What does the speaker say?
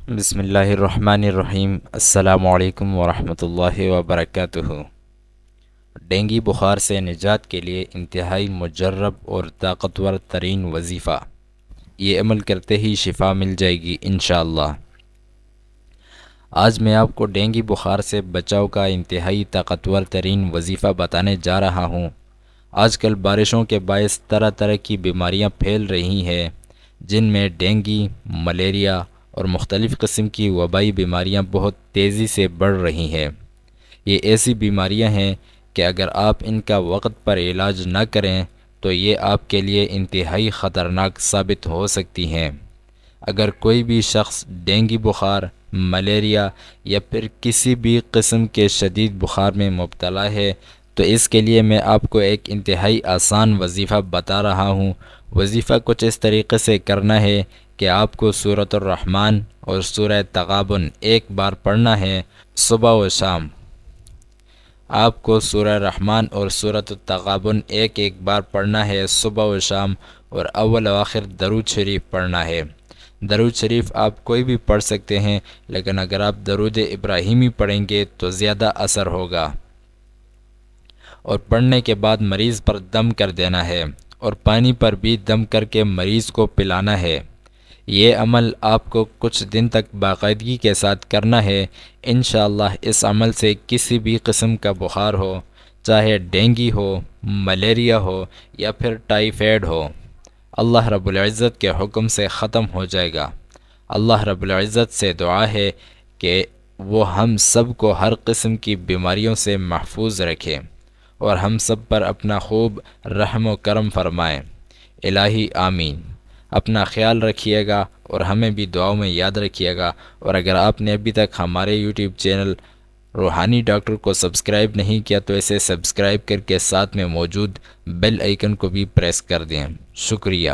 بسم اللہ الرحمن الرحیم۔ السلام علیکم ورحمۃ اللہ وبرکاتہ۔ ڈینگی بخار سے نجات کے لیے انتہائی مجرب اور طاقتور ترین وظیفہ، یہ عمل کرتے ہی شفا مل جائے گی انشاءاللہ۔ آج میں آپ کو ڈینگی بخار سے بچاؤ کا انتہائی طاقتور ترین وظیفہ بتانے جا رہا ہوں۔ آج کل بارشوں کے باعث طرح طرح کی بیماریاں پھیل رہی ہیں، جن میں ڈینگی، ملیریا اور مختلف قسم کی وبائی بیماریاں بہت تیزی سے بڑھ رہی ہیں۔ یہ ایسی بیماریاں ہیں کہ اگر آپ ان کا وقت پر علاج نہ کریں تو یہ آپ کے لیے انتہائی خطرناک ثابت ہو سکتی ہیں۔ اگر کوئی بھی شخص ڈینگی بخار، ملیریا یا پھر کسی بھی قسم کے شدید بخار میں مبتلا ہے تو اس کے لیے میں آپ کو ایک انتہائی آسان وظیفہ بتا رہا ہوں۔ وظیفہ کچھ اس طریقے سے کرنا ہے کہ آپ کو سورۃ الرحمن اور سورہ تغابن ایک بار پڑھنا ہے صبح و شام۔ آپ کو سورہ رحمان اور سورۃ التغابن ایک بار پڑھنا ہے صبح و شام، اور اول و آخر درود شریف پڑھنا ہے۔ درود شریف آپ کوئی بھی پڑھ سکتے ہیں، لیکن اگر آپ درود ابراہیمی پڑھیں گے تو زیادہ اثر ہوگا۔ اور پڑھنے کے بعد مریض پر دم کر دینا ہے، اور پانی پر بھی دم کر کے مریض کو پلانا ہے۔ یہ عمل آپ کو کچھ دن تک باقاعدگی کے ساتھ کرنا ہے۔ انشاءاللہ اس عمل سے کسی بھی قسم کا بخار ہو، چاہے ڈینگی ہو، ملیریا ہو یا پھر ٹائیفائیڈ ہو، اللہ رب العزت کے حکم سے ختم ہو جائے گا۔ اللہ رب العزت سے دعا ہے کہ وہ ہم سب کو ہر قسم کی بیماریوں سے محفوظ رکھے اور ہم سب پر اپنا خوب رحم و کرم فرمائے۔ الہی آمین۔ اپنا خیال رکھیے گا اور ہمیں بھی دعاؤں میں یاد رکھیے گا۔ اور اگر آپ نے ابھی تک ہمارے یوٹیوب چینل روحانی ڈاکٹر کو سبسکرائب نہیں کیا تو اسے سبسکرائب کر کے ساتھ میں موجود بیل آئیکن کو بھی پریس کر دیں۔ شکریہ۔